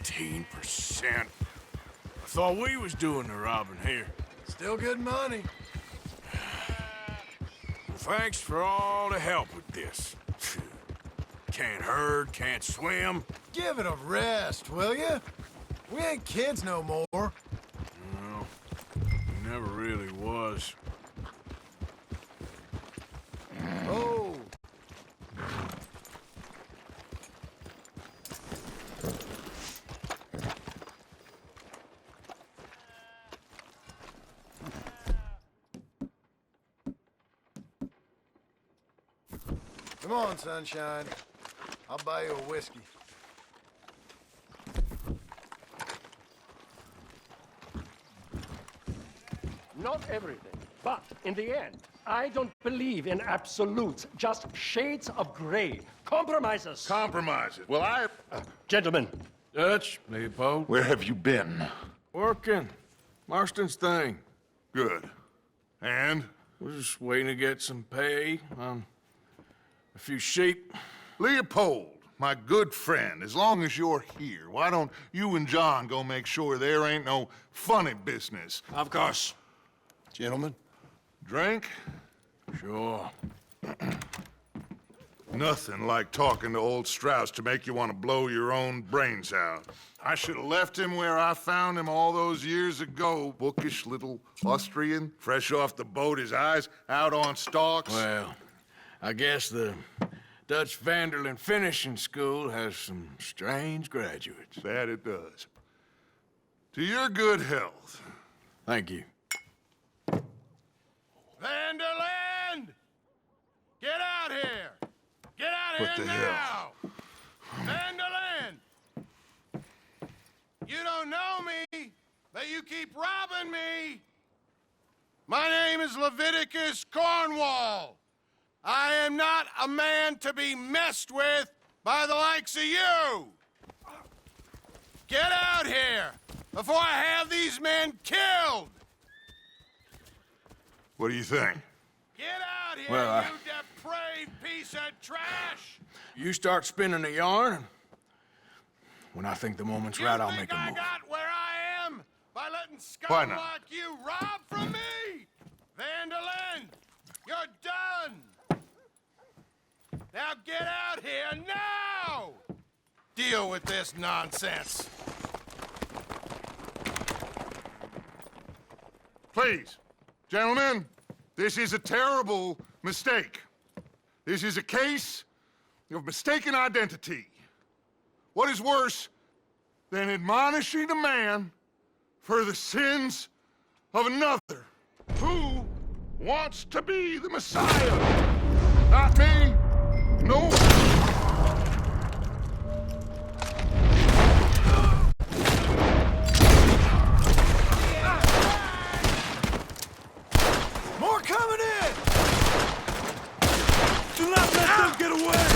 15%. I thought we was doing the robbing here. Still good money. Well, thanks for all the help with this. Can't herd, can't swim. Give it a rest, will you? We ain't kids no more. No, never really was. Oh. Come on, sunshine. I'll buy you a whiskey. Not everything, but in the end, I don't believe in absolutes, just shades of gray. Compromises. Compromises. Well, Gentlemen. Dutch, Leopold. Where have you been? Working. Marston's thing. Good. And? We're just waiting to get some pay on a few sheep. Leopold, my good friend, as long as you're here, why don't you and John go make sure there ain't no funny business? Of course. Gentlemen. Drink? Sure. Nothing like talking to old Strauss to make you want to blow your own brains out. I should have left him where I found him all those years ago. Bookish little Austrian, fresh off the boat, his eyes out on stalks. Well, I guess the Dutch Vanderlyn Finishing School has some strange graduates. That it does. To your good health. Thank you. Vanderland! Get out here! Get out What here the now! Vanderland! You don't know me, but you keep robbing me! My name is Leviticus Cornwall. I am not a man to be messed with by the likes of you! Get out here before I have these men killed! What do you think? Get out here, Well, you depraved piece of trash! You start spinning the yarn, and when I think the moment's right, I'll You make think a I move. got where I am by letting Why scum not? like you rob from me? Vanderlyn, you're done! Now get out here now! Deal with this nonsense. Please, gentlemen, this is a terrible mistake. This is a case of mistaken identity. What is worse than admonishing a man for the sins of another who wants to be the Messiah? Not me. No. More coming in! Do not let them get away!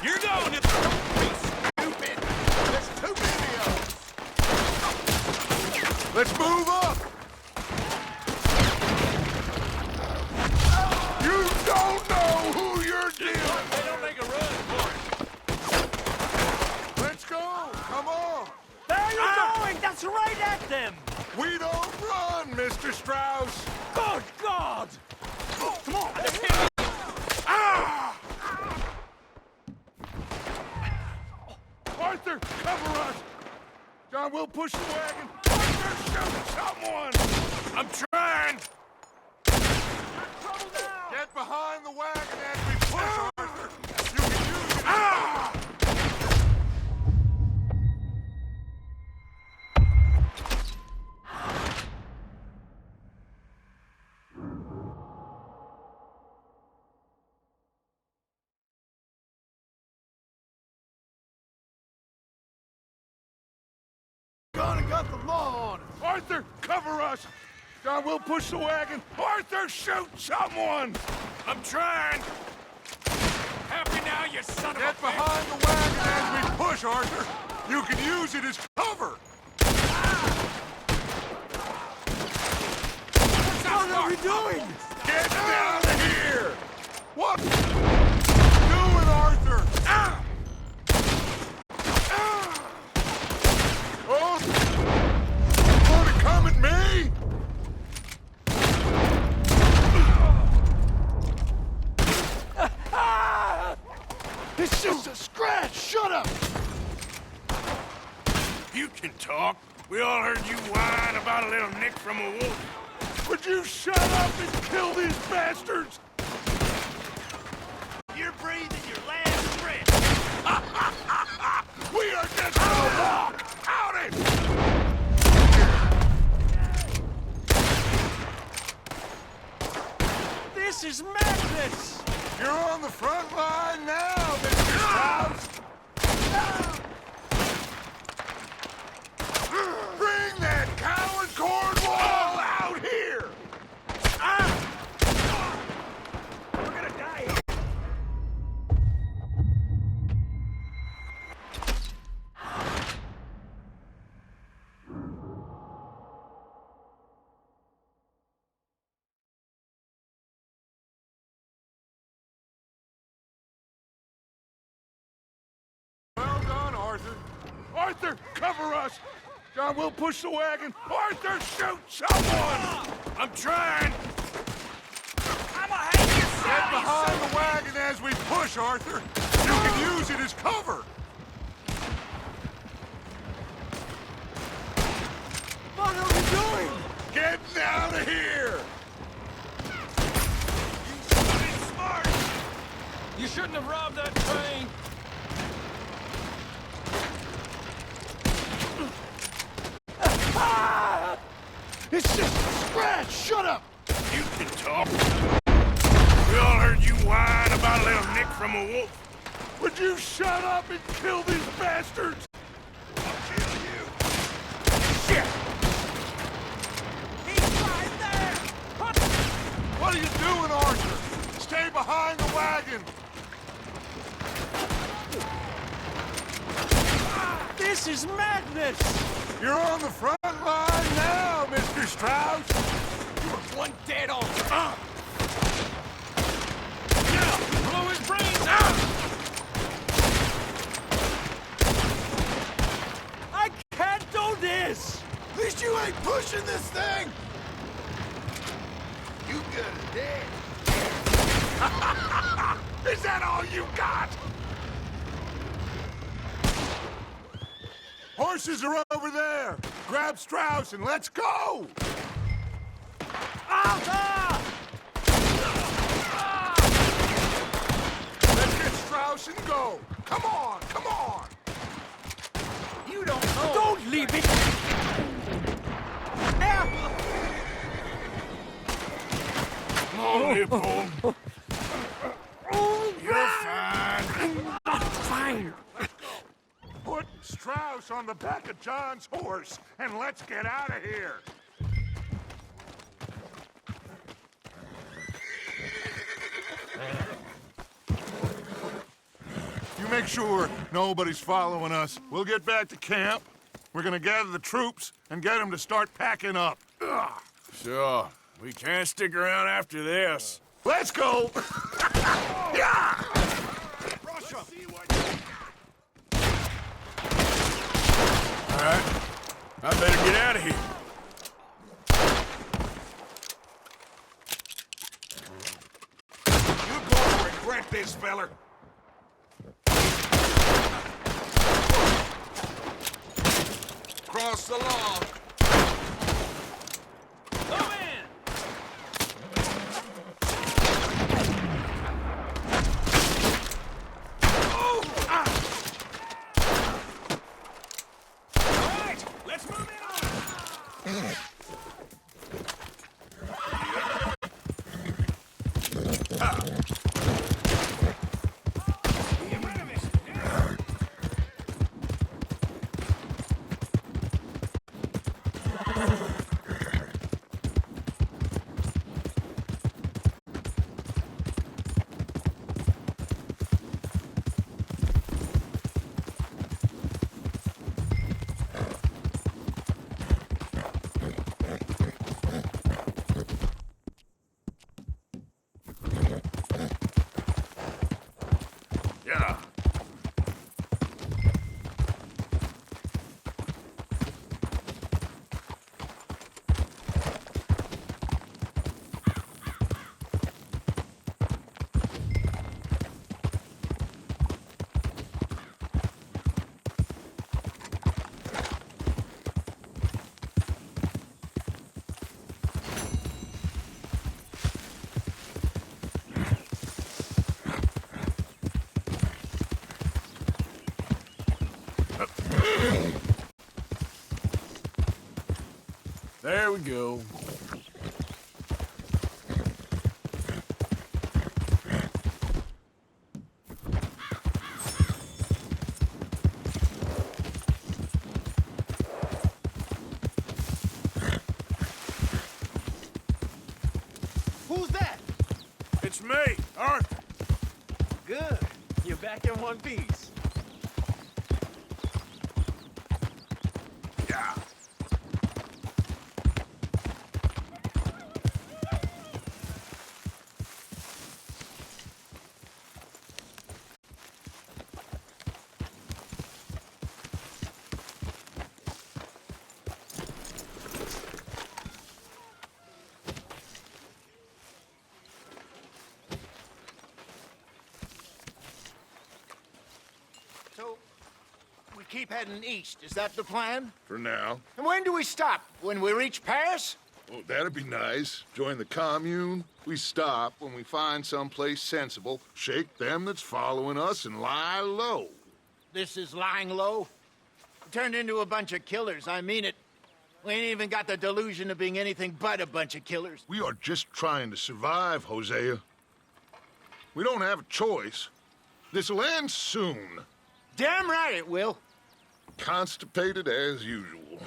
You're going to stupid! There's too many of us! Let's move up. You don't know who you're dealing with. They don't make a run for it. Let's go. Come on. There you're going! That's right at them! We don't run, Mr. Strauss. Good God! Come on! Arthur, cover us. John, we'll push the wagon. Arthur, shoot someone. I'm trying! Get behind the wagon as we push, Arthur. You can use it. Gonna got the law on it. Arthur, cover us. John, we'll push the wagon. Arthur, shoot someone. I'm trying! Happy now, you son of a Get bitch! behind the wagon as we push, Arthur. You can use it as cover. are you doing? Get out of here! What doing, Arthur? Ah! Ah! Oh! Want to come at me? It's just a scratch! Shut up! You can talk. We all heard you whine about a little nick from a wolf. Would you shut up and kill these bastards? You're breathing your last breath. We are just gonna walk out it! This is madness. You're on the front line now, Mr. Strauss! Bring that coward Cornwall out here! We're gonna die here. Well done, Arthur. Arthur, cover us! John, we'll push the wagon. Arthur, shoot someone! I'm trying. I'ma hang Get yourself. behind the wagon as we push, Arthur. You can use it as cover. What are we doing? Get out of here! Smart. You shouldn't have robbed that train. It's just a scratch! Shut up! You can talk. We all heard you whine about a little nick from a wolf. Would you shut up and kill these bastards? Shit. He's right there. What are you doing, Arthur? Stay behind the wagon. This is madness. You're on the front line now, Mr. Strauss. You're one dead Arthur. Now, blow his brains out. I can't do this. At least you ain't pushing this thing! You gonna dead. Is that all you got? Horses are over there. Grab Strauss and let's go! Arthur! Let's get Strauss and go. Come on, come on! You don't know. Don't leave me. Now. Come on, Leopold. You're fine. Fine. Put Strauss on the back of John's horse and let's get out of here. You make sure nobody's following us. We'll get back to camp. We're gonna gather the troops and get them to start packing up. Ugh. Sure. We can't stick around after this. Let's go! Yeah! All right. I better get out of here. You're going to regret this, feller. Cross the lawn. Come in. All right, let's move in. There we go. Who's that? It's me, Arthur. Good. You're back in one piece. Yeah. So, we keep heading east. Is that the plan? For now. And when do we stop? When we reach Paris? Oh, that'd be nice. Join the commune. We stop when we find someplace sensible, shake them that's following us, and lie low. This is lying low. We turned into a bunch of killers. I mean it. We ain't even got the delusion of being anything but a bunch of killers. We are just trying to survive, Hosea. We don't have a choice. This'll end soon. Damn right it will. Constipated as usual.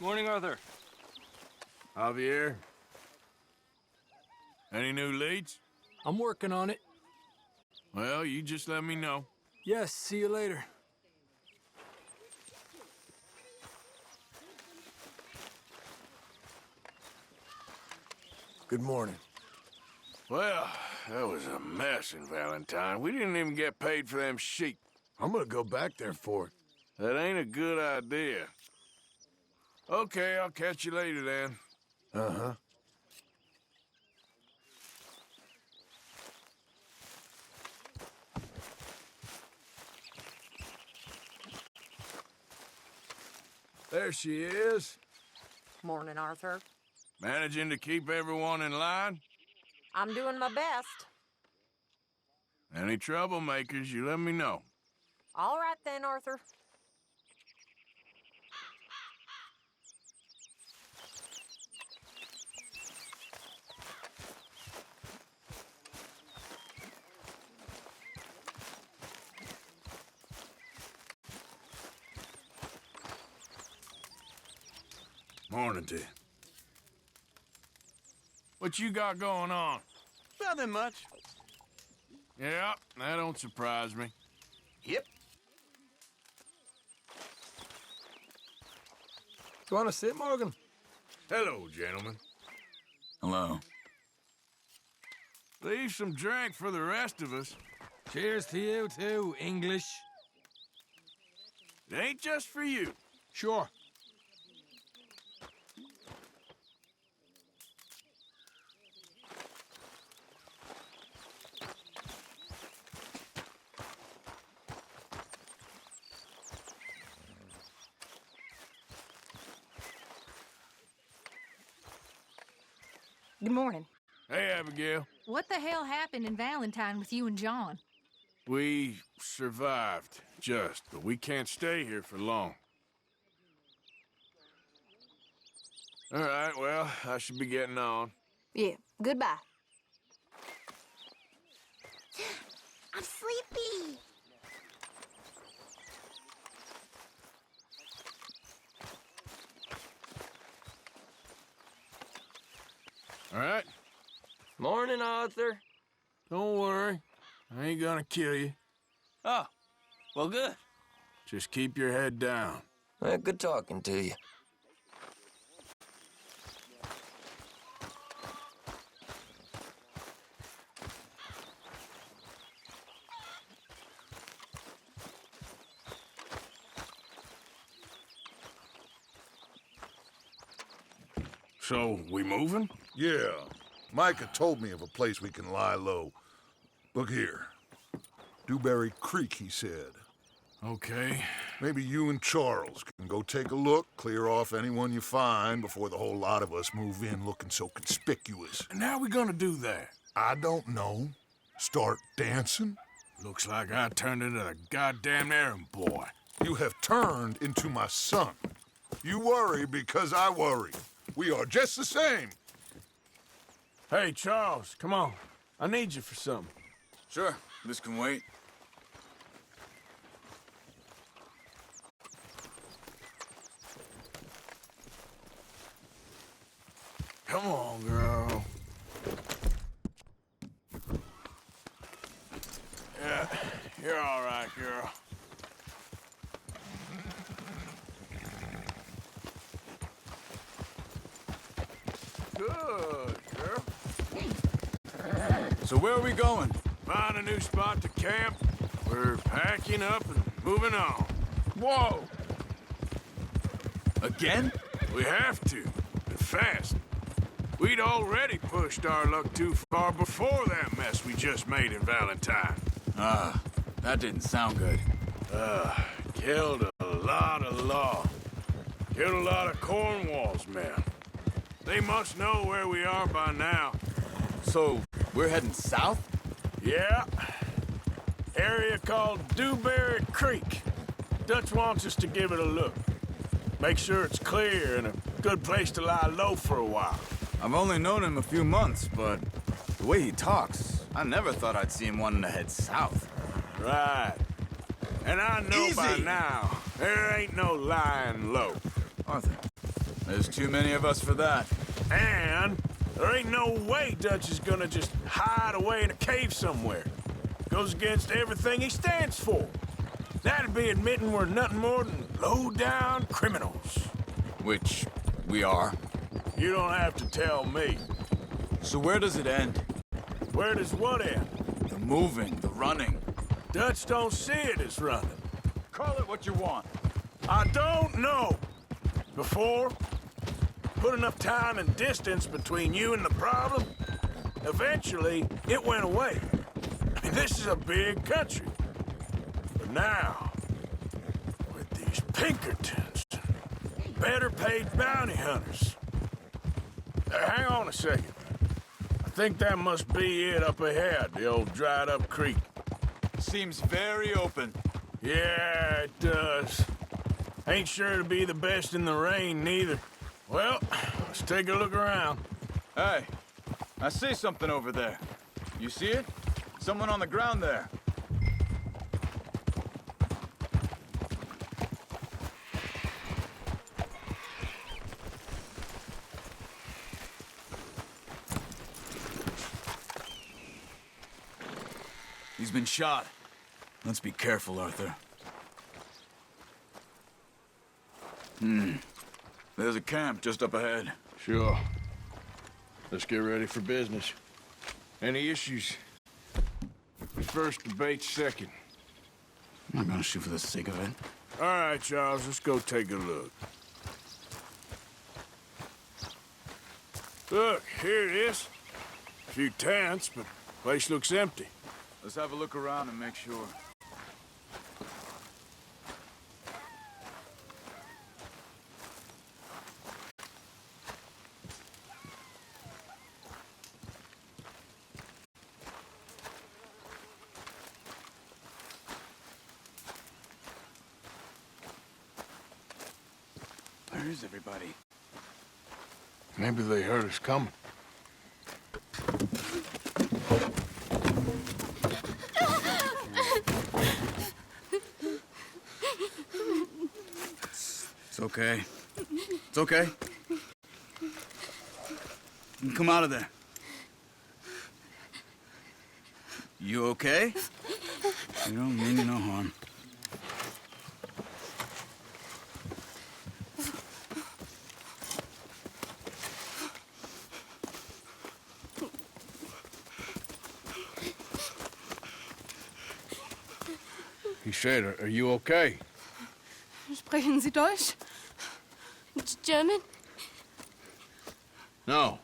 Morning, Arthur. Javier? Any new leads? I'm working on it. Well, you just let me know. Yes, see you later. Good morning. Well, that was a mess in Valentine. We didn't even get paid for them sheep. I'm gonna go back there for it. That ain't a good idea. Okay, I'll catch you later then. Uh-huh. There she is. Morning, Arthur. Managing to keep everyone in line? I'm doing my best. Any troublemakers, you let me know. All right then, Arthur. Morning to you. What you got going on? Nothing much. Yeah, that don't surprise me. Yep. You wanna sit, Morgan? Hello, gentlemen. Hello. Leave some drink for the rest of us. Cheers to you, too, English. It ain't just for you. Sure. Good morning. Hey, Abigail. What the hell happened in Valentine with you and John? We survived, just, but we can't stay here for long. All right, well, I should be getting on. Yeah, goodbye. I'm sleepy. All right, Morning, Arthur. Don't worry. I ain't gonna kill you. Oh, well, good. Just keep your head down. Good talking to you. So, we moving? Yeah. Micah told me of a place we can lie low. Look here. Dewberry Creek, he said. Okay. Maybe you and Charles can go take a look, clear off anyone you find before the whole lot of us move in looking so conspicuous. And how we gonna do that? I don't know. Start dancing? Looks like I turned into the goddamn errand boy. You have turned into my son. You worry because I worry. We are just the same. Hey, Charles, come on. I need you for something. Sure, this can wait. Come on, girl. Yeah, you're all right, girl. Good, girl. So where are we going? Find a new spot to camp. We're packing up and moving on. Whoa! Again? We have to, and fast. We'd already pushed our luck too far before that mess we just made in Valentine. That didn't sound good. Killed a lot of law. Killed a lot of Cornwall's men. They must know where we are by now. So, we're heading south? Yeah. Area called Dewberry Creek. Dutch wants us to give it a look. Make sure it's clear and a good place to lie low for a while. I've only known him a few months, but the way he talks, I never thought I'd see him wanting to head south. Right. And I know by Easy. now, there ain't no lying low. Arthur, there's too many of us for that. And there ain't no way Dutch is gonna just hide away in a cave somewhere. Goes against everything he stands for. That'd be admitting we're nothing more than low-down criminals. Which we are. You don't have to tell me. So where does it end? Where does what end? The moving, the running. Dutch don't see it as running. Call it what you want. I don't know. Before, put enough time and distance between you and the problem, eventually it went away. I mean, this is a big country. But now, with these Pinkertons, better paid bounty hunters. Hang on a second. I think that must be it up ahead, the old dried up creek. Seems very open. Yeah, it does. Ain't sure to be the best in the rain, neither. Well, let's take a look around. Hey, I see something over there. You see it? Someone on the ground there. He's been shot. Let's be careful, Arthur. There's a camp just up ahead. Sure. Let's get ready for business. Any issues? First debate second. I'm not gonna shoot for the sake of it. All right, Charles, let's go take a look. Look, here it is. A few tents, but place looks empty. Let's have a look around and make sure. Where is everybody? Maybe they heard us coming. It's okay. It's okay. You can come out of there. You okay? You don't mean no harm. He said, are you okay? Sprechen Sie Deutsch? German? No.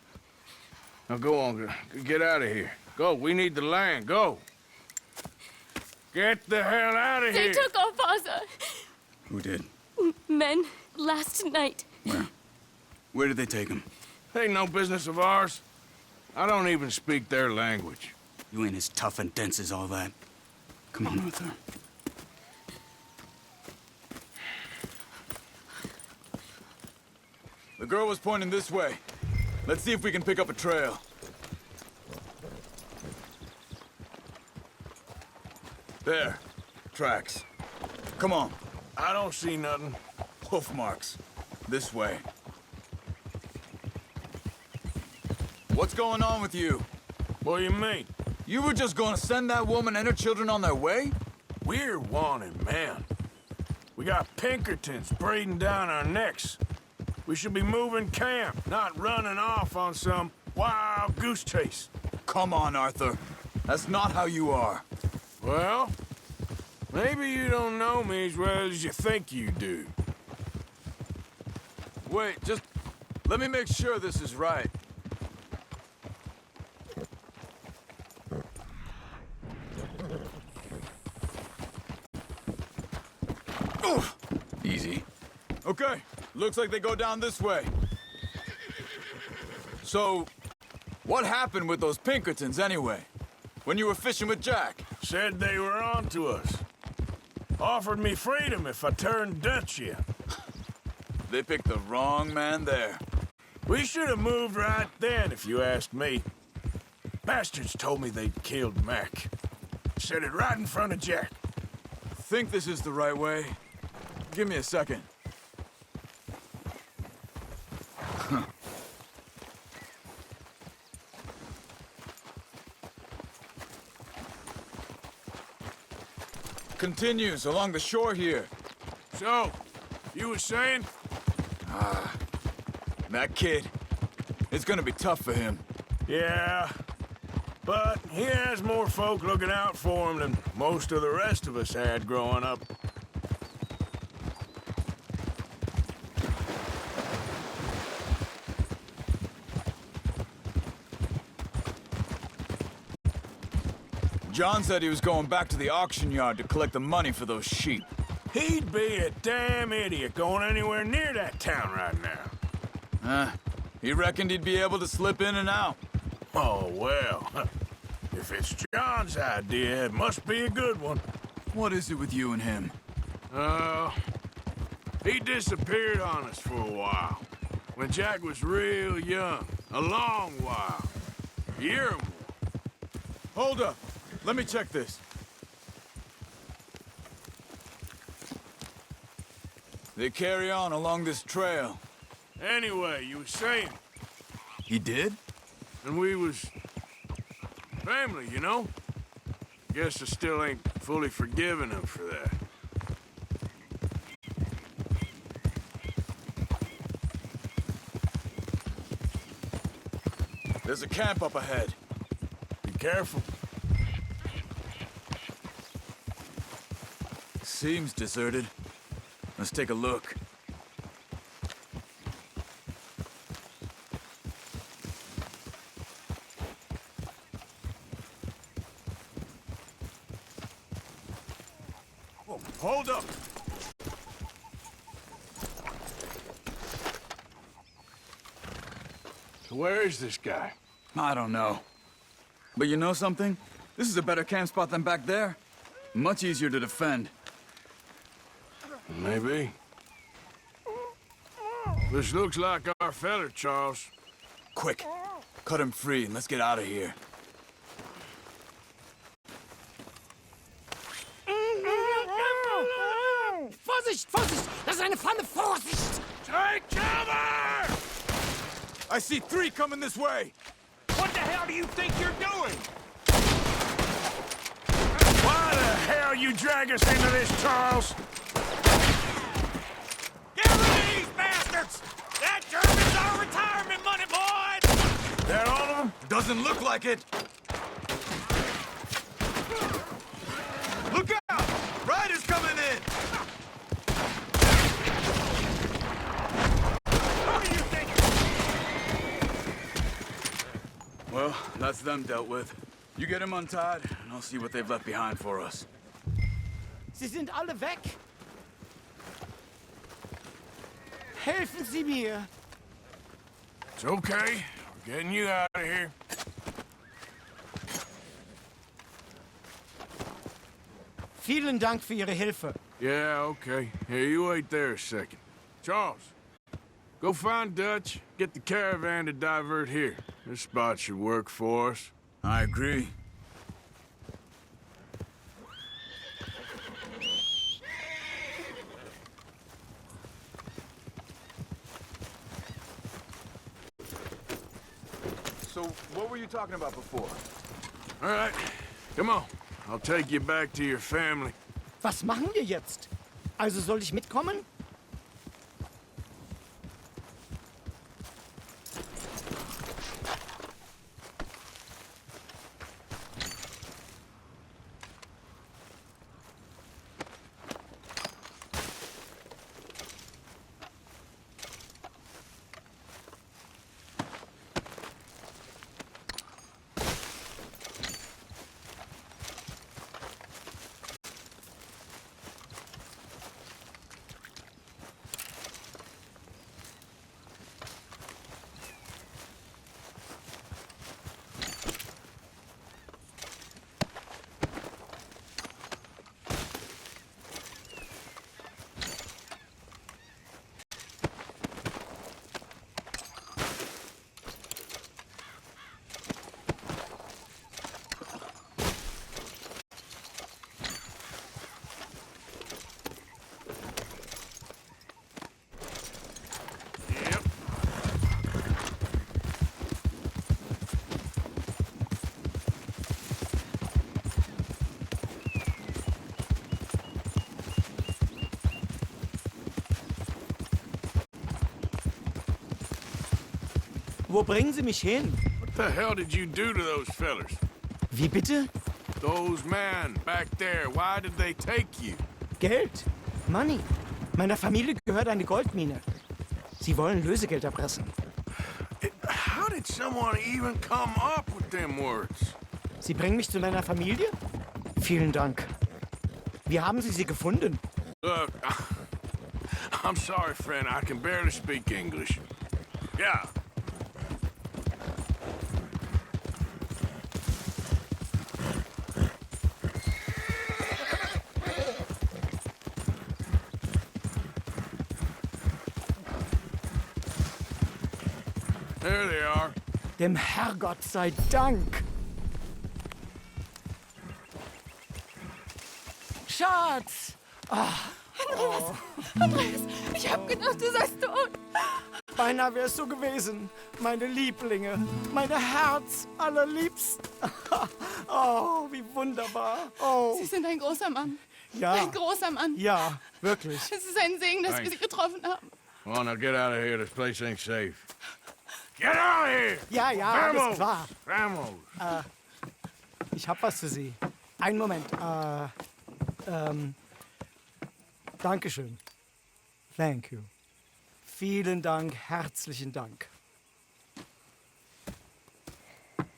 Now go on, get out of here. Go, we need the land, go. Get the hell out of They here. took our father. Who did? Men, last night. Where? Where did they take him? Ain't no business of ours. I don't even speak their language. You ain't as tough and dense as all that. Come on, Arthur. The girl was pointing this way. Let's see if we can pick up a trail. There. Tracks. Come on. I don't see nothing. Hoof marks. This way. What's going on with you? What do you mean? You were just gonna send that woman and her children on their way? We're wanted, man. We got Pinkertons breathing down our necks. We should be moving camp, not running off on some wild goose chase. Come on, Arthur. That's not how you are. Well, maybe you don't know me as well as you think you do. Wait, just let me make sure this is right. Oof. Easy. Okay, looks like they go down this way. So, what happened with those Pinkertons anyway? When you were fishing with Jack? Said they were on to us. Offered me freedom if I turned Dutch yet. They picked the wrong man there. We should have moved right then, if you ask me. Bastards told me they'd killed Mac. Said it right in front of Jack. Think this is the right way? Give me a second. Continues along the shore here. So, you were saying? That kid, it's gonna be tough for him. Yeah, but he has more folk looking out for him than most of the rest of us had growing up. John said he was going back to the auction yard to collect the money for those sheep. He'd be a damn idiot going anywhere near that town right now. He reckoned he'd be able to slip in and out. Oh, well. If it's John's idea, it must be a good one. What is it with you and him? He disappeared on us for a while. When Jack was real young. A long while. A year or more. Hold up. Let me check this. They carry on along this trail. Anyway, you were saying, He did? and we was family, you know? Guess I still ain't fully forgiven him for that. There's a camp up ahead. Be careful. Seems deserted. Let's take a look. Oh, hold up! So where is this guy? I don't know. But you know something? This is a better camp spot than back there. Much easier to defend. Maybe. This looks like our feller, Charles. Quick, cut him free and let's get out of here. Vorsicht, Vorsicht! Das ist eine Pfanne, Vorsicht! Take cover! I see 3 coming this way! What the hell do you think you're doing? hell you drag us into this, Charles? Get rid of these bastards! That German's our retirement money, boys! That all of them? Doesn't look like it. Look out! Riders coming in! Who do you think? Well, that's them dealt with. You get them untied, and I'll see what they've left behind for us. Sie sind alle weg. Helfen Sie mir. It's okay. We're getting you out of here. Vielen Dank für Ihre Hilfe. Yeah, okay. Here, you wait there a second. Charles, go find Dutch. Get the caravan to divert here. This spot should work for us. I agree. So, what were you talking about before? All right, come on. I'll take you back to your family. Was machen wir jetzt? Also soll ich mitkommen? Wo bringen Sie mich hin? What the hell did you do to those fellers? Wie bitte? Those men back there, why did they take you? Geld. Money. Meiner Familie gehört eine Goldmine. Sie wollen Lösegeld erpressen. How did someone even come up with them words? Sie bringen mich zu meiner Familie? Vielen Dank. Wie haben Sie sie gefunden? Look, I'm sorry, friend. I can barely speak English. Yeah. There they are. Dem Herrgott sei Dank. Schatz! Andreas, ich hab gedacht, du seist tot. Beinahe wär's so gewesen. Meine Lieblinge. Meine Herz allerliebsten. Oh, wie wunderbar. Oh. Sie sind ein großer Mann. Ja. Ein großer Mann. Ja, wirklich. Es ist ein Segen, dass wir Sie getroffen haben. Come on, now get out of here. This place ain't safe. Get out of here! Ja, ja, alles klar. Vamos! Ich hab was für Sie. Einen Moment. Dankeschön. Thank you. Vielen Dank, herzlichen Dank.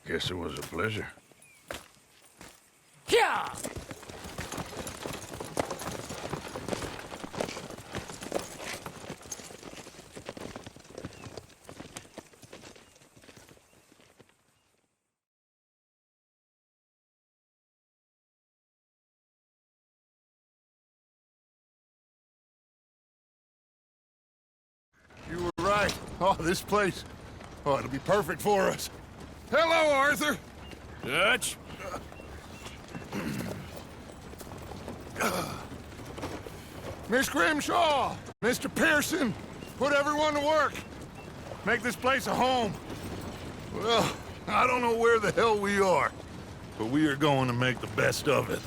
Guess it was a pleasure. Ja! You were right. Oh, this place. Oh, it'll be perfect for us. Hello, Arthur. Dutch? Miss Grimshaw, Mr. Pearson, put everyone to work. Make this place a home. Well, I don't know where the hell we are, but we are going to make the best of it.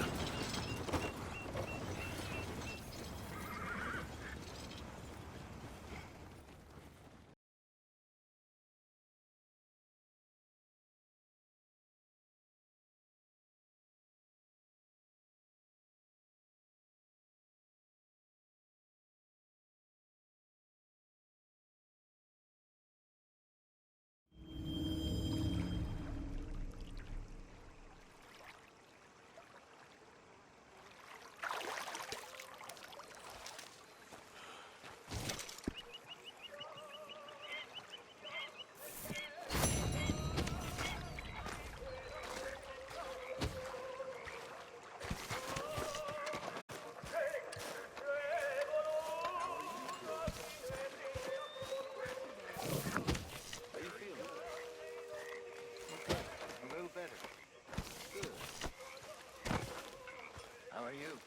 are you?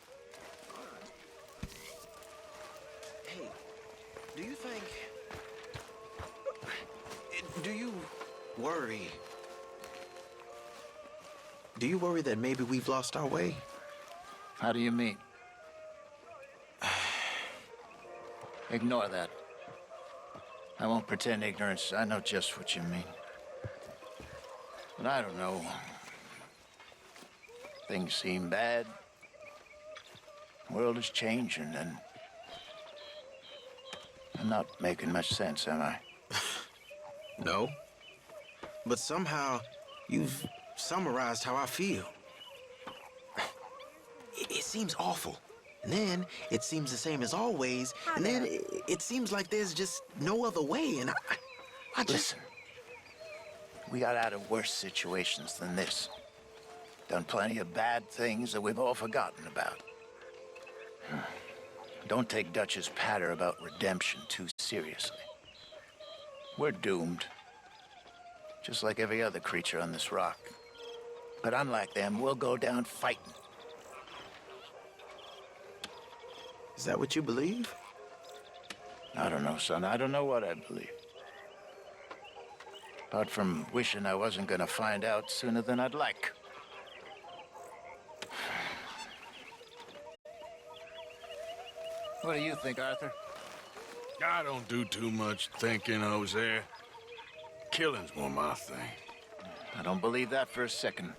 Hey, do you think... Do you worry... Do you worry that maybe we've lost our way? How do you mean? Ignore that. I won't pretend ignorance. I know just what you mean. But I don't know. Things seem bad. The world is changing, and I'm not making much sense, am I? No. But somehow, you've summarized how I feel. It seems awful. And then, it seems the same as always. And then, it seems like there's just no other way, and I just... Listen. We got out of worse situations than this. Done plenty of bad things that we've all forgotten about. Don't take Dutch's patter about redemption too seriously. We're doomed. Just like every other creature on this rock. But unlike them, we'll go down fighting. Is that what you believe? I don't know, son. I don't know what I believe. Apart from wishing I wasn't gonna find out sooner than I'd like. What do you think, Arthur? I don't do too much thinking, Jose. Killing's more my thing. I don't believe that for a second.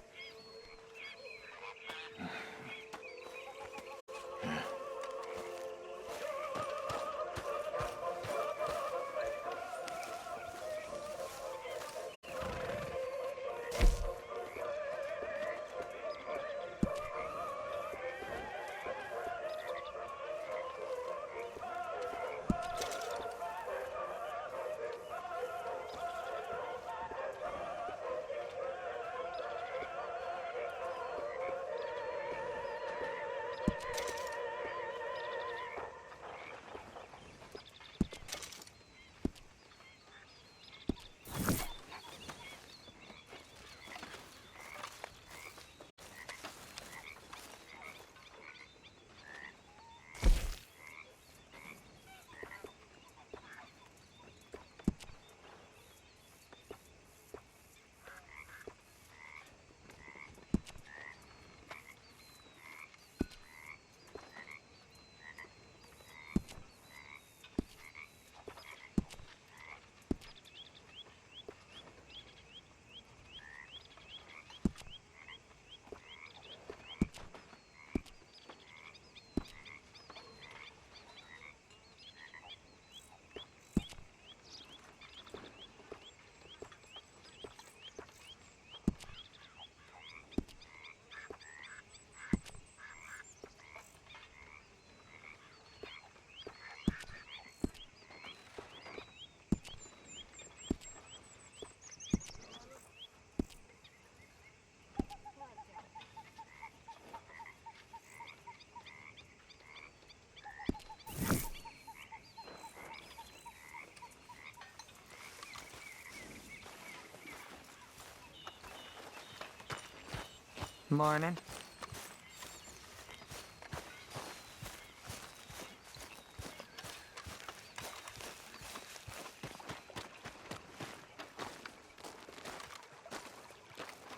Morning.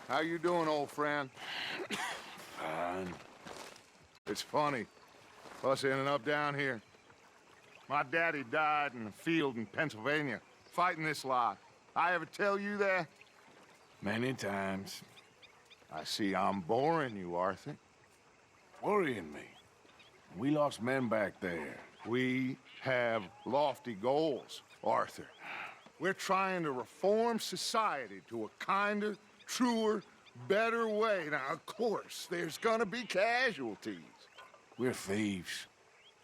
How you doing, old friend? Fine. It's funny, us ending up down here. My daddy died in a field in Pennsylvania, fighting this lot. I ever tell you that? Many times. I see I'm boring you, Arthur. Worrying me. We lost men back there. We have lofty goals, Arthur. We're trying to reform society to a kinder, truer, better way. Now, of course, there's gonna be casualties. We're thieves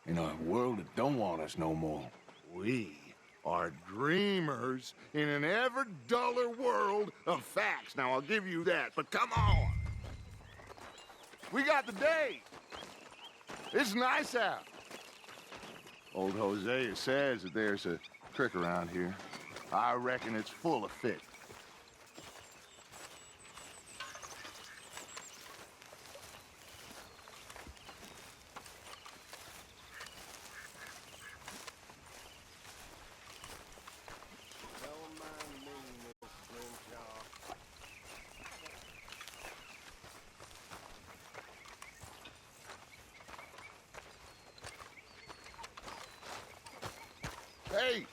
in a world that don't want us no more. We are dreamers in an ever duller world of facts. Now, I'll give you that, but come on. We got the day. It's nice out. Old Hosea says that there's a creek around here. I reckon it's full of fish. Hey,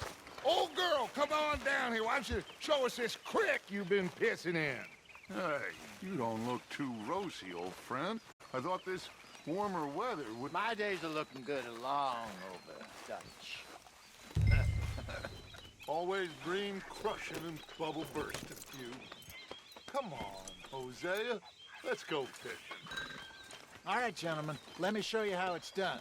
old girl, come on down here. Why don't you show us this creek you've been pissing in? Hey, you don't look too rosy, old friend. I thought this warmer weather would... My days are looking good along over, Dutch. Always green crushing and bubble bursting, you. Come on, Hosea. Let's go fishing. All right, gentlemen. Let me show you how it's done.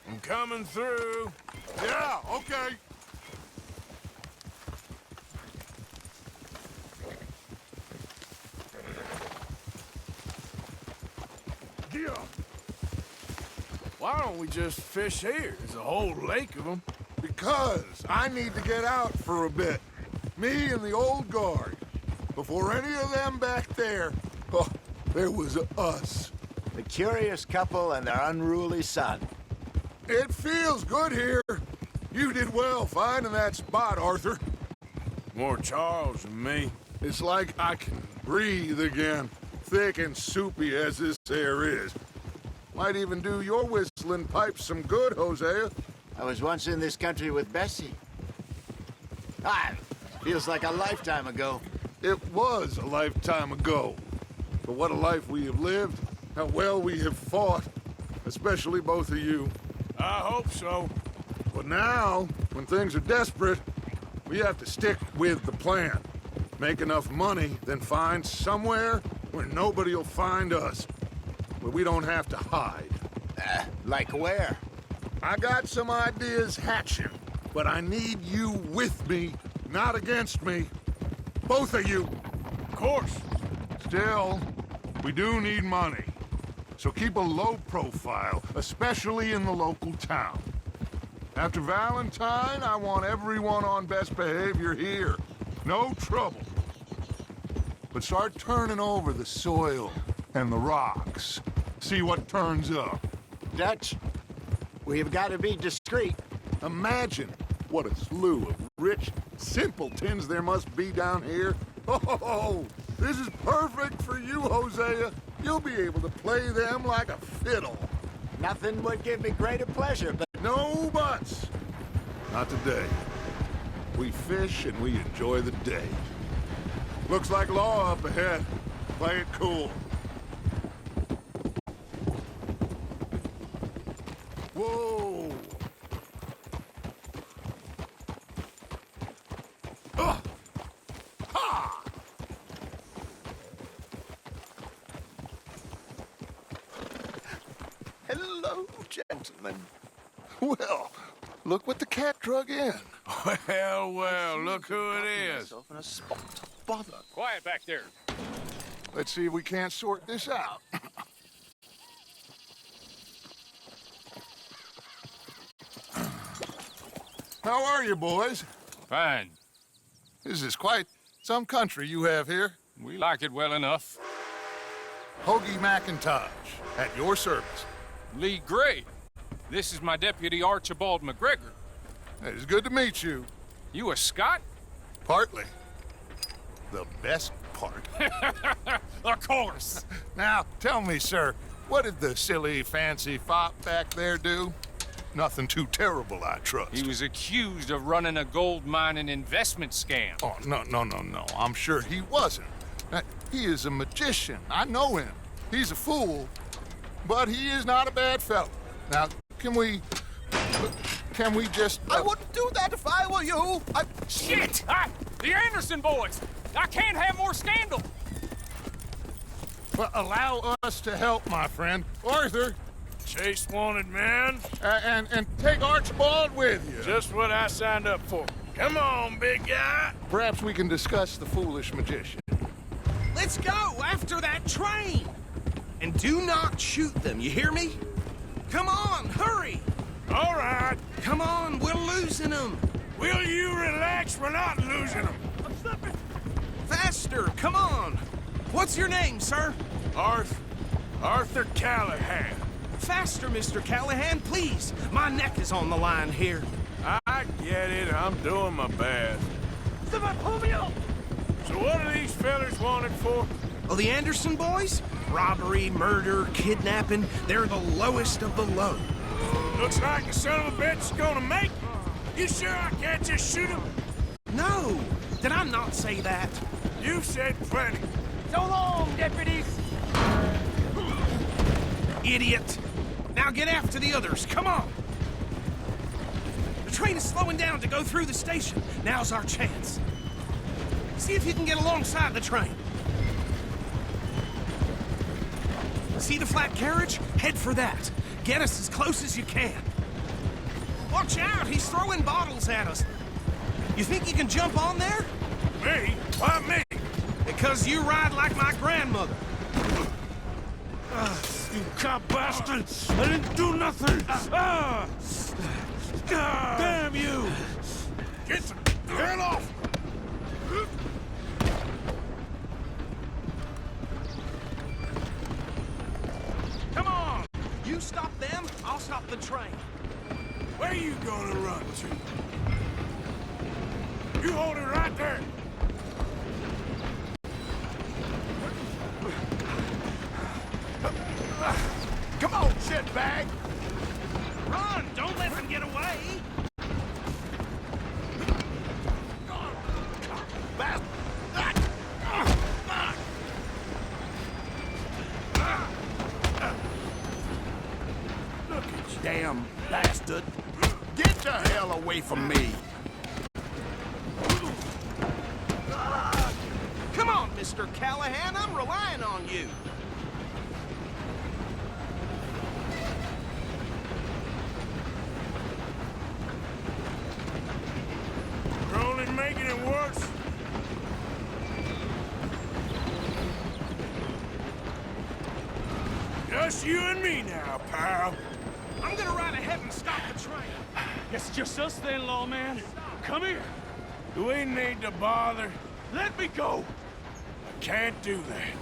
I'm coming through. Yeah, okay. Yeah. Why don't we just fish here? There's a whole lake of them. Because I need to get out for a bit. Me and the old guard. Before any of them back there, oh, there was us. The curious couple and their unruly son. It feels good here. You did well finding that spot, Arthur. More Charles than me. It's like I can breathe again, thick and soupy as this air is. Might even do your whistling pipes some good, Hosea. I was once in this country with Bessie. Ah, feels like a lifetime ago. It was a lifetime ago. But what a life we have lived, how well we have fought, especially both of you. I hope so. But now, when things are desperate, we have to stick with the plan. Make enough money, then find somewhere where nobody will find us. Where we don't have to hide. Like where? I got some ideas hatching, but I need you with me, not against me. Both of you. Of course. Still, we do need money. So keep a low profile, especially in the local town. After Valentine, I want everyone on best behavior here. No trouble. But start turning over the soil and the rocks. See what turns up. Dutch, we've got to be discreet. Imagine what a slew of rich simpletons there must be down here. Oh, this is perfect for you, Hosea. You'll be able to play them like a fiddle. Nothing would give me greater pleasure, but... No buts. Not today. We fish and we enjoy the day. Looks like law up ahead. Play it cool. Whoa! Ha! Hello, gentlemen. Well, look what the cat drug in. Well, look who it is. Myself in a spot. Bother. Quiet back there. Let's see if we can't sort this out. How are you, boys? Fine. This is quite some country you have here. We like it well enough. Hoagie McIntosh, at your service. Lee Gray. This is my deputy, Archibald McGregor. It's good to meet you. You a Scot? Partly. The best part. Of course. Now, tell me, sir, what did the silly, fancy fop back there do? Nothing too terrible, I trust. He was accused of running a gold mining investment scam. Oh, no. I'm sure he wasn't. He is a magician. I know him. He's a fool, but he is not a bad fellow. Now, can we just... I wouldn't do that if I were you. Shit! The Anderson boys! I can't have more scandal! Well, allow us to help, my friend. Arthur, Chase wanted man. and take Archibald with you. Just what I signed up for. Come on, big guy. Perhaps we can discuss the foolish magician. Let's go after that train. And do not shoot them, you hear me? Come on, hurry. All right. Come on, we're losing them. Will you relax? We're not losing them. Faster, come on. What's your name, sir? Arthur Callahan. Faster, Mr. Callahan, please. My neck is on the line here. I get it. I'm doing my best. So what are these fellas wanted for? Oh, the Anderson boys? Robbery, murder, kidnapping, they're the lowest of the low. Looks like the son of a bitch is gonna make it. You sure I can't just shoot him? No! Did I not say that? You've said plenty. So long, deputies! Idiot! Now get after the others, come on! The train is slowing down to go through the station. Now's our chance. See if you can get alongside the train. See the flat carriage? Head for that. Get us as close as you can. Watch out, he's throwing bottles at us. You think you can jump on there? Me? Why me? Because you ride like my grandmother. You cop bastard! I didn't do nothing! Damn you! Get some hell off! Come on! You stop them, I'll stop the train. Where you gonna run to? You hold it right there! Come on, shitbag! Run! Don't let them get away! Look at you. Damn bastard. Get the hell away from me. Come on, Mr. Callahan, I'm relying on you. You're only making it worse. Just you and me now, pal. I'm gonna ride ahead and stop the train. Guess it's just us then, lawman. Come here. Do we need to bother? Let me go. I can't do that.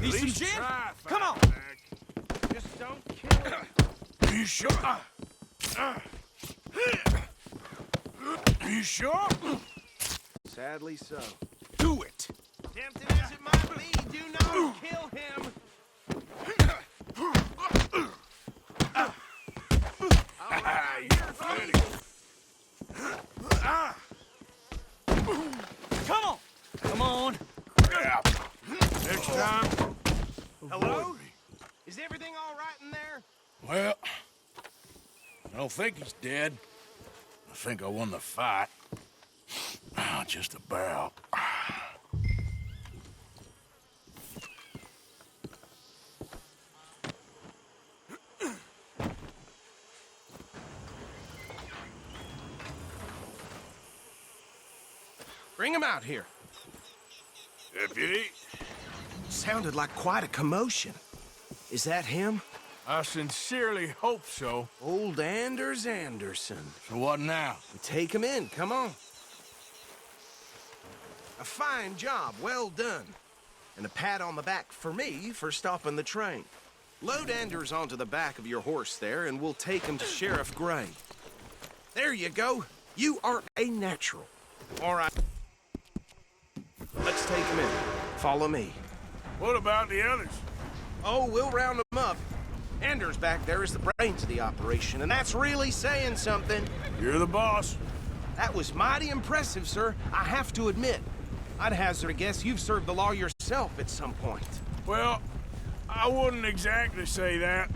Need some least gin? try, Come on. fatback. Just don't kill him. You sure? You sure? Sadly so. Do it. Tempting as it might be, do not kill him. You're finished. Come on. Come on. Crap. Next time. Hello? Is everything all right in there? Well, I don't think he's dead. I think I won the fight. Just about. Bring him out here. Deputy, Sounded like quite a commotion. Is that him? I sincerely hope so. Old Anders Anderson. So what now? Take him in, come on. A fine job, well done. And a pat on the back for me for stopping the train. Load Anders onto the back of your horse there, and we'll take him to Sheriff Gray. There you go. You are a natural. All right. Let's take him in. Follow me. What about the others? Oh, we'll round them up. Anders back there is the brains of the operation, and that's really saying something. You're the boss. That was mighty impressive, sir. I have to admit. I'd hazard a guess you've served the law yourself at some point. Well, I wouldn't exactly say that.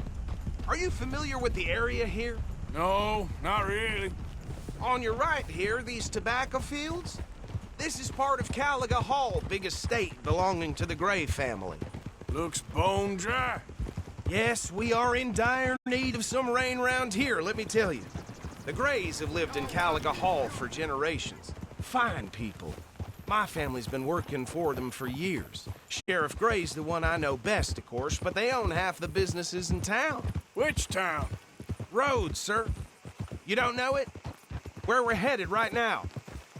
Are you familiar with the area here? No, not really. On your right here, these tobacco fields? This is part of Caliga Hall, big estate belonging to the Gray family. Looks bone dry. Yes, we are in dire need of some rain round here, let me tell you. The Grays have lived in Caliga Hall for generations. Fine people. My family's been working for them for years. Sheriff Gray's the one I know best, of course, but they own half the businesses in town. Which town? Rhodes, sir. You don't know it? Where we're headed right now.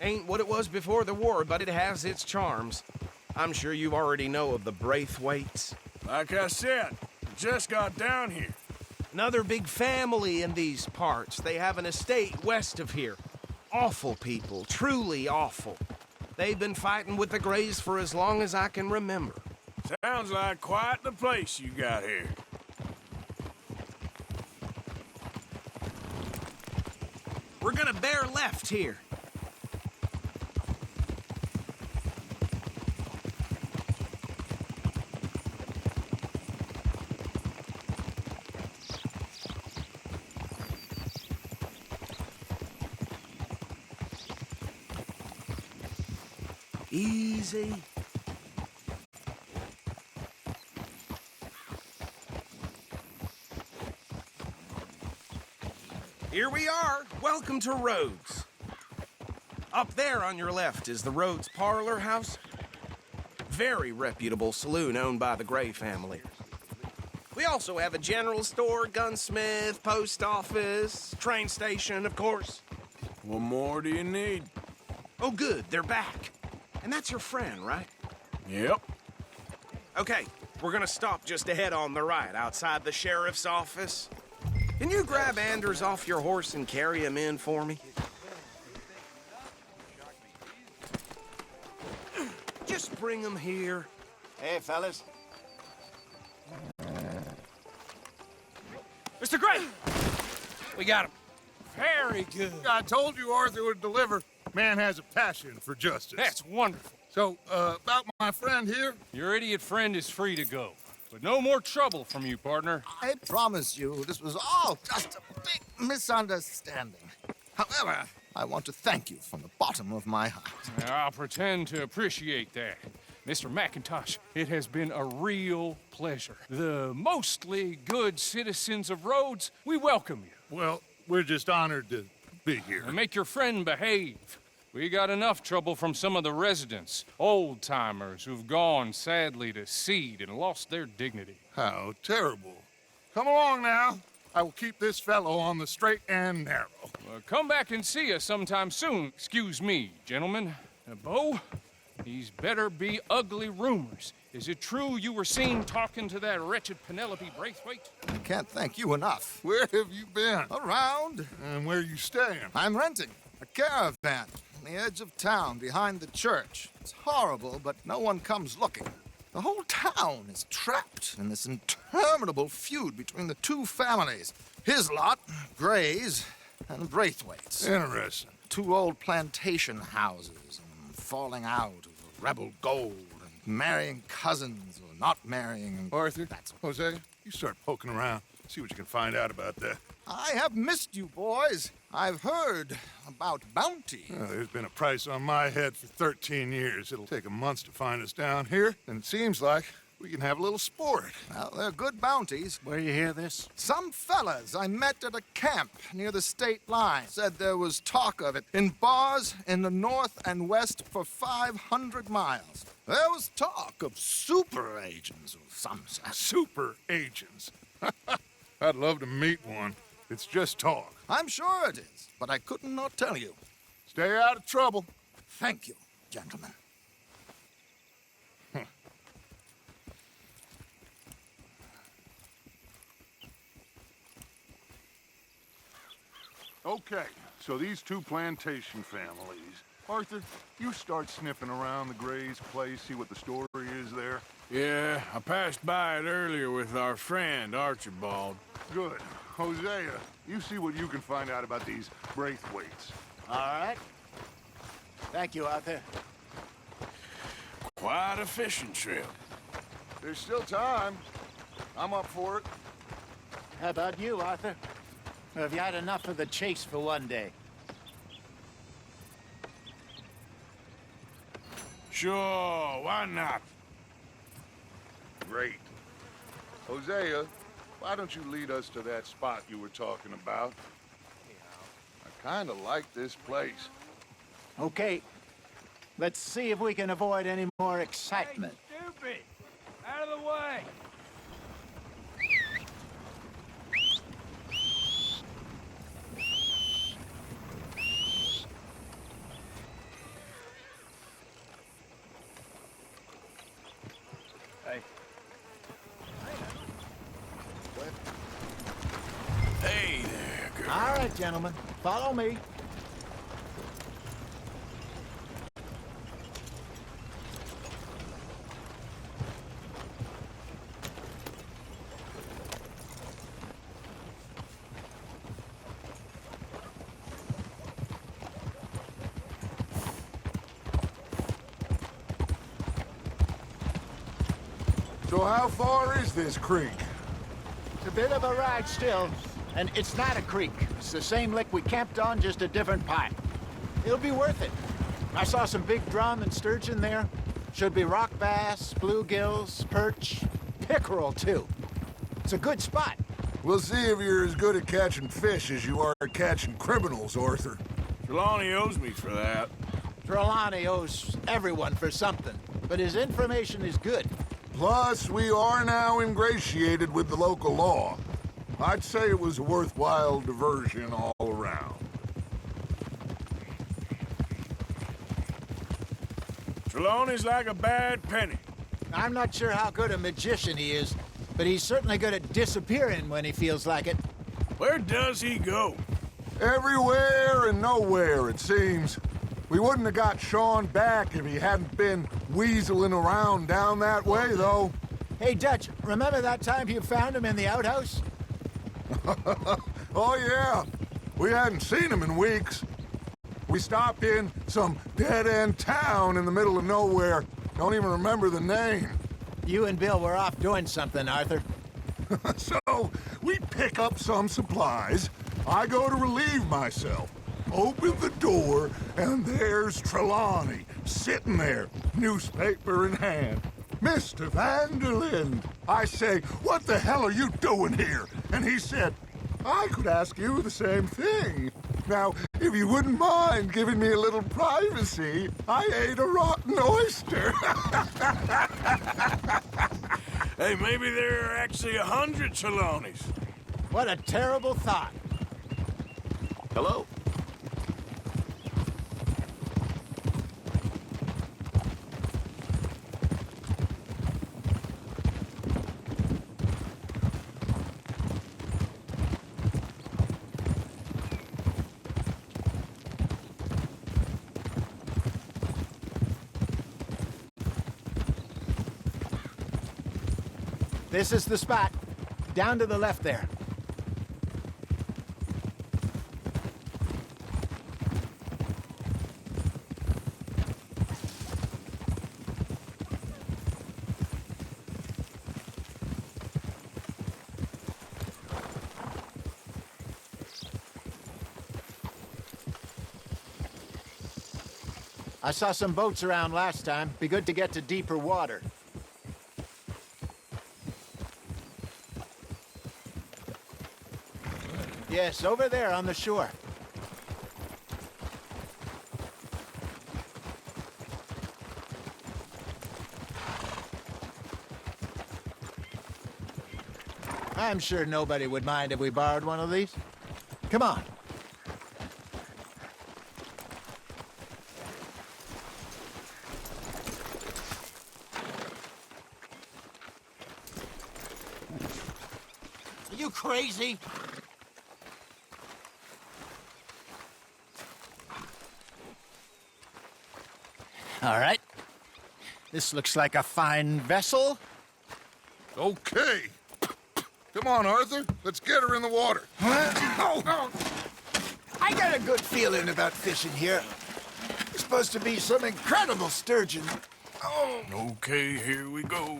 Ain't what it was before the war, but it has its charms. I'm sure you already know of the Braithwaites. Like I said, just got down here. Another big family in these parts. They have an estate west of here. Awful people, truly awful. They've been fighting with the Greys for as long as I can remember. Sounds like quite the place you got here. We're gonna bear left here. Easy. Here we are. Welcome to Rhodes. Up there on your left is the Rhodes Parlor House. Very reputable saloon owned by the Gray family. We also have a general store, gunsmith, post office, train station, of course. What more do you need? Oh, good. They're back. And that's your friend, right? Yep. Okay, we're gonna stop just ahead on the right, outside the sheriff's office. Can you grab Anders off your horse and carry him in for me? Just bring him here. Hey, fellas. Mr. Gray! We got him. Very good. I told you Arthur would deliver. Man has a passion for justice. That's wonderful. So, about my friend here? Your idiot friend is free to go. But no more trouble from you, partner. I promise you, this was all just a big misunderstanding. However, I want to thank you from the bottom of my heart. I'll pretend to appreciate that. Mr. McIntosh, it has been a real pleasure. The mostly good citizens of Rhodes, we welcome you. Well, we're just honored to be here. And make your friend behave. We got enough trouble from some of the residents, old-timers who've gone, sadly, to seed and lost their dignity. How terrible. Come along now. I will keep this fellow on the straight and narrow. Come back and see us sometime soon. Excuse me, gentlemen. Bo, these better be ugly rumors. Is it true you were seen talking to that wretched Penelope Braithwaite? I can't thank you enough. Where have you been? Around. And where are you staying? I'm renting a caravan on the edge of town behind the church. It's horrible, but no one comes looking. The whole town is trapped in this interminable feud between the two families. His lot, Gray's, and Braithwaite's. Interesting. Two old plantation houses, and falling out over rebel gold, and marrying cousins or not marrying. And Arthur, Jose, you start poking around. See what you can find out about that. I have missed you, boys. I've heard about bounty. There's been a price on my head for 13 years. It'll take a month to find us down here, and it seems like we can have a little sport. Well, they're good bounties. Where you hear this? Some fellas I met at a camp near the state line said there was talk of it in bars in the north and west for 500 miles. There was talk of super agents of some sort. Super agents. I'd love to meet one. It's just talk. I'm sure it is, but I couldn't not tell you. Stay out of trouble. Thank you, gentlemen. Okay, so these two plantation families. Arthur, you start sniffing around the Gray's place, see what the story is there. Yeah, I passed by it earlier with our friend, Archibald. Good. Hosea, you see what you can find out about these Braithwaites. All right. Thank you, Arthur. Quite a fishing trip. There's still time. I'm up for it. How about you, Arthur? Or have you had enough of the chase for one day? Sure, why not? Great. Hosea, why don't you lead us to that spot you were talking about? I kind of like this place. Okay. Let's see if we can avoid any more excitement. Hey, stupid! Out of the way! Hey there, girl. All right, gentlemen. Follow me. So how far is this creek? It's a bit of a ride still, and it's not a creek. It's the same lake we camped on, just a different part. It'll be worth it. I saw some big drum and sturgeon there. Should be rock bass, bluegills, perch, pickerel, too. It's a good spot. We'll see if you're as good at catching fish as you are at catching criminals, Arthur. Trelawney owes me for that. Trelawney owes everyone for something, but his information is good. Plus, we are now ingratiated with the local law. I'd say it was a worthwhile diversion all around. Trelawney's like a bad penny. I'm not sure how good a magician he is, but he's certainly good at disappearing when he feels like it. Where does he go? Everywhere and nowhere, it seems. We wouldn't have got Sean back if he hadn't been weaseling around down that way, though. Hey, Dutch, remember that time you found him in the outhouse? Oh, yeah. We hadn't seen him in weeks. We stopped in some dead-end town in the middle of nowhere. Don't even remember the name. You and Bill were off doing something, Arthur. So, we pick up some supplies. I go to relieve myself. Open the door, and there's Trelawney, sitting there, newspaper in hand. Mr. Vanderlyn. I say, what the hell are you doing here? And he said, I could ask you the same thing. Now, if you wouldn't mind giving me a little privacy, I ate a rotten oyster. Hey, maybe there are actually 100 Trelawneys. What a terrible thought. Hello? This is the spot. Down to the left there. I saw some boats around last time. Be good to get to deeper water. Yes, over there on the shore. I'm sure nobody would mind if we borrowed one of these. Come on. Are you crazy? All right. This looks like a fine vessel. Okay. Come on, Arthur. Let's get her in the water. I got a good feeling about fishing here. It's supposed to be some incredible sturgeon. Oh. Okay, here we go.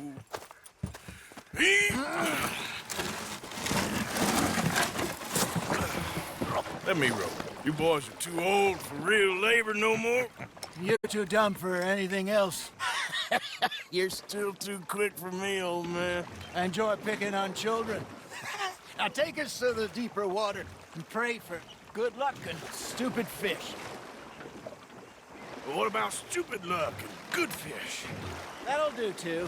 Let me row. You boys are too old for real labor no more. You're too dumb for anything else. You're still too quick for me, old man. I enjoy picking on children. Now take us to the deeper water and pray for good luck and stupid fish. But what about stupid luck and good fish? That'll do, too.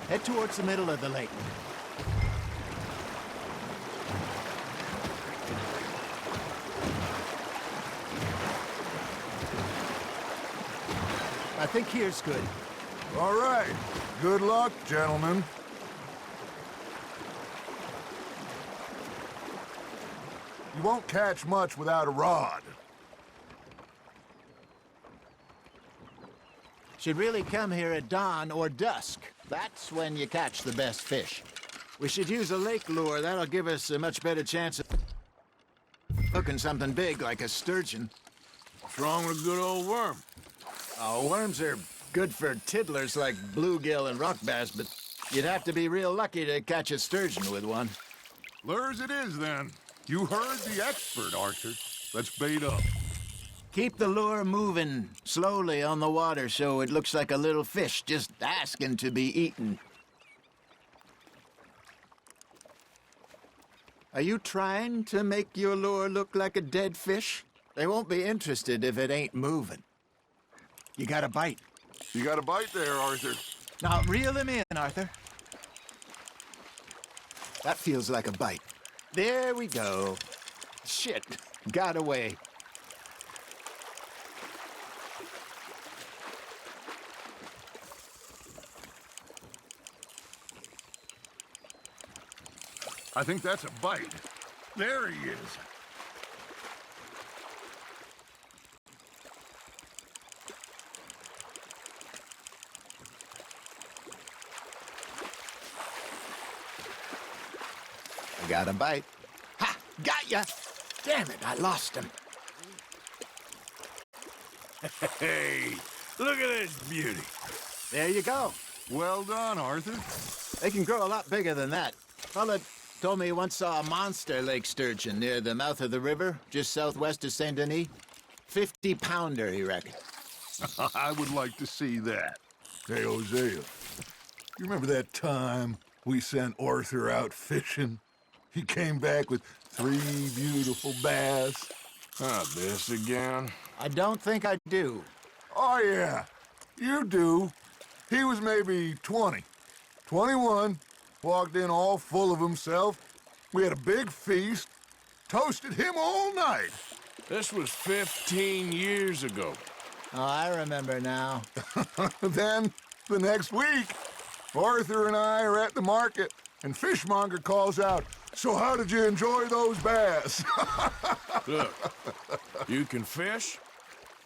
Head towards the middle of the lake. I think here's good. All right. Good luck, gentlemen. You won't catch much without a rod. Should really come here at dawn or dusk. That's when you catch the best fish. We should use a lake lure. That'll give us a much better chance of hooking something big like a sturgeon. What's wrong with a good old worm? Oh, worms are Good for tiddlers like bluegill and rock bass, but you'd have to be real lucky to catch a sturgeon with one. Lures it is, then. You heard the expert, Arthur. Let's bait up. Keep the lure moving slowly on the water so it looks like a little fish just asking to be eaten. Are you trying to make your lure look like a dead fish? They won't be interested if it ain't moving. You got a bite. You got a bite there, Arthur. Now reel him in, Arthur. That feels like a bite. There we go. Shit, got away. I think that's a bite. There he is. I got a bite. Ha! Got ya! Damn it, I lost him. Hey, look at this beauty. There you go. Well done, Arthur. They can grow a lot bigger than that. Fella told me he once saw a monster lake sturgeon near the mouth of the river, just southwest of Saint Denis. 50-pounder, he reckoned. I would like to see that. Hey, Hosea, you remember that time we sent Arthur out fishing? He came back with 3 beautiful bass. This again? I don't think I do. Oh, yeah, you do. He was maybe 20, 21, walked in all full of himself. We had a big feast, toasted him all night. This was 15 years ago. Oh, I remember now. Then, the next week, Arthur and I are at the market, and Fishmonger calls out, "So how did you enjoy those bass?" Look, you can fish,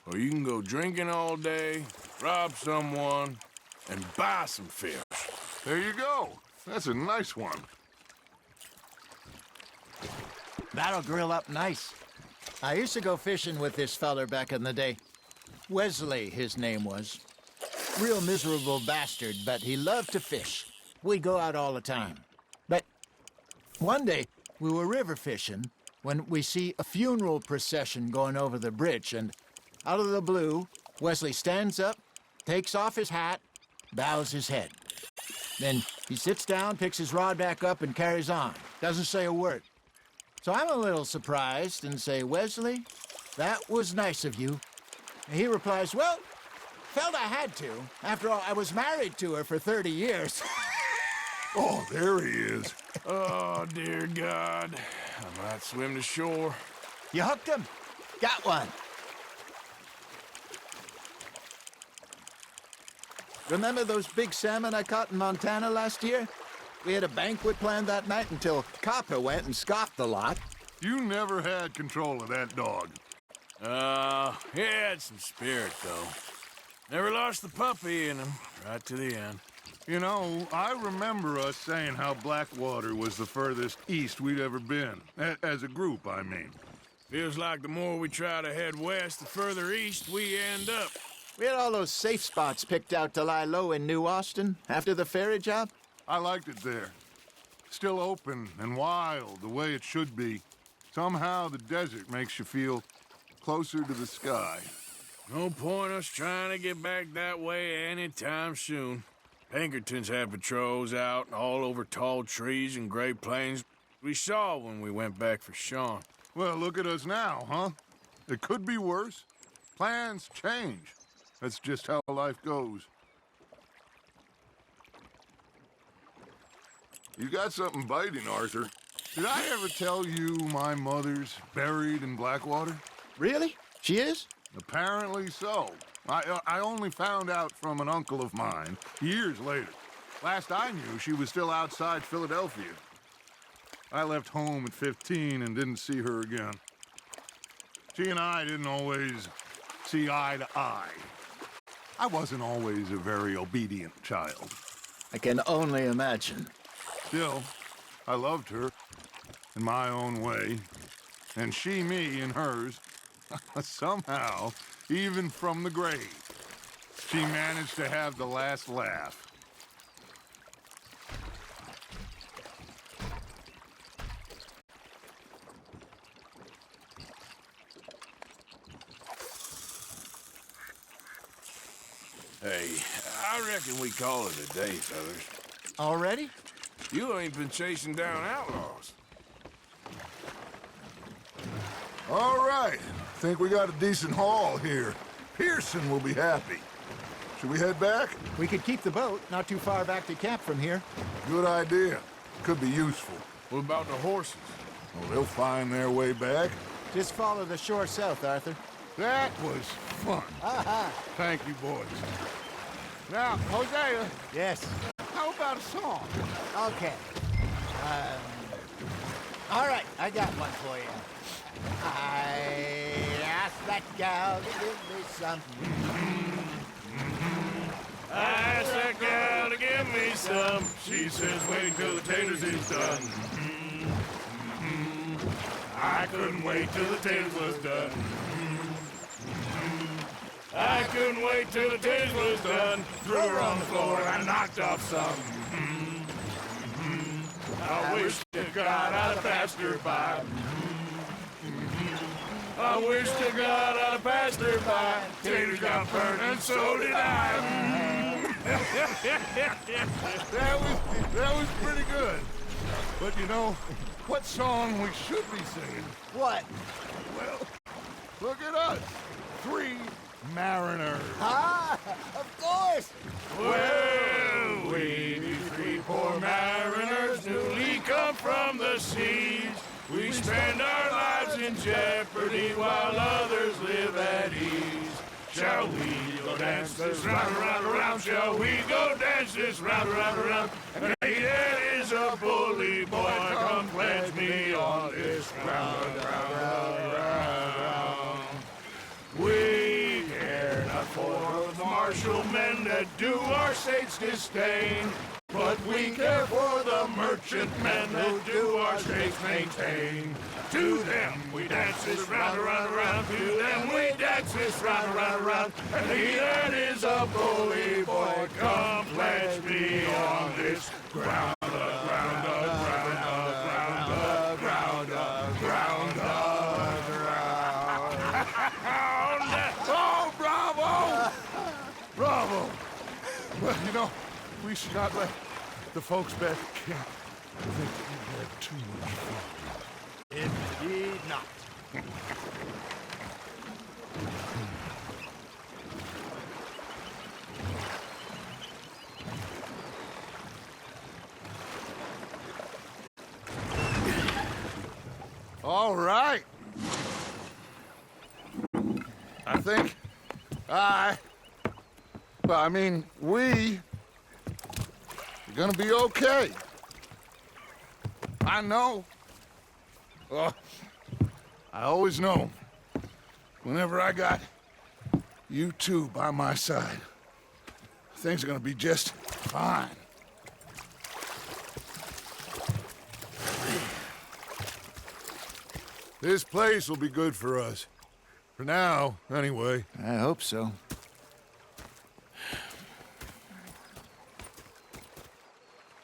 or you can go drinking all day, rob someone, and buy some fish. There you go. That's a nice one. That'll grill up nice. I used to go fishing with this feller back in the day. Wesley, his name was. Real miserable bastard, but he loved to fish. We'd go out all the time. But one day, we were river fishing when we see a funeral procession going over the bridge, and out of the blue, Wesley stands up, takes off his hat, bows his head. Then he sits down, picks his rod back up, and carries on. Doesn't say a word. So I'm a little surprised and say, "Wesley, that was nice of you." And he replies, "Well, felt I had to. After all, I was married to her for 30 years. Oh, there he is. Oh, dear God. I might swim to shore. You hooked him? Got one. Remember those big salmon I caught in Montana last year? We had a banquet planned that night until Copper went and scoffed the lot. You never had control of that dog. He had some spirit, though. Never lost the puppy in him, right to the end. You know, I remember us saying how Blackwater was the furthest east we'd ever been. As a group, I mean. Feels like the more we try to head west, the further east we end up. We had all those safe spots picked out to lie low in New Austin after the ferry job. I liked it there. Still open and wild, the way it should be. Somehow the desert makes you feel closer to the sky. No point us trying to get back that way anytime soon. Pinkertons had patrols out all over tall trees and Great Plains. We saw when we went back for Sean. Well, look at us now, huh? It could be worse. Plans change. That's just how life goes. You got something biting, Arthur. Did I ever tell you my mother's buried in Blackwater? Really? She is? Apparently so. I only found out from an uncle of mine years later. Last I knew, she was still outside Philadelphia. I left home at 15 and didn't see her again. She and I didn't always see eye to eye. I wasn't always a very obedient child. I can only imagine. Still, I loved her in my own way, and she me in hers. Somehow, even from the grave. She managed to have the last laugh. Hey, I reckon we call it a day, fellas. Already? You ain't been chasing down outlaws. All right. Think we got a decent haul here. Pearson will be happy. Should we head back? We could keep the boat not too far back to camp from here. Good idea. Could be useful. What about the horses? Oh, they'll find their way back. Just follow the shore south, Arthur. That was fun. Thank you, boys. Now, Hosea, Yes. how about a song? Okay. All right, I got one for you. I asked that gal to give me something. I asked that gal to give me some. She says, wait till the taters is done. I couldn't wait till the taters was done. I couldn't wait till the taters was done. Threw her on the floor and I knocked off some. I wish to God I'd have passed her by. I wish to God I'd have passed her by. Taters got burned and so did I. That was pretty good. But you know, what song we should be singing? What? Well, look at us. 3 mariners. Ah, of course. Well, we be 3 poor mariners newly come from the seas. We spend our lives in jeopardy while others live at ease. Shall we go dance this round, around, around? Shall we go dance this round, around, around? And it is a bully boy, come pledge me on this ground, round. We care not for the martial men that do our state's disdain, but we care for the merchant men that do our states maintain. To them we dance this round, around, around. To them we dance this round, around, around. And he that is a bully boy, come pledge me on this ground, ground, ground, ground, ground, ground. Oh, bravo! Bravo! Well, you know, we should not let the folks back at camp think we had too much fun. Indeed not. All right. I think we are gonna be okay. I know. I always know. Whenever I got you two by my side, things are gonna be just fine. This place will be good for us. For now, anyway. I hope so.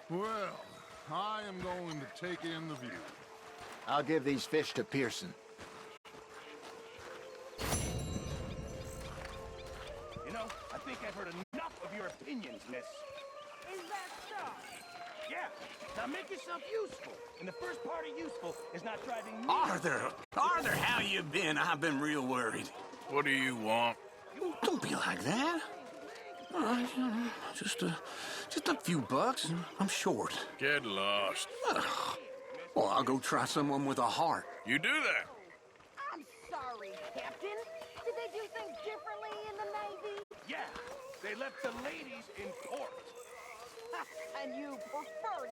Well, I am going to take in the view. I'll give these fish to Pearson. You know, I think I've heard enough of your opinions, miss. Is that so? Yeah. Now make yourself useful. And the first part of useful is not driving me. Arthur, how you been? I've been real worried. What do you want? Don't be like that. All right, just a few bucks. I'm short. Get lost. Well, I'll go try someone with a heart. You do that. I'm sorry, Captain. Did they do things differently in the Navy? Yeah. They left the ladies in port. And you prefer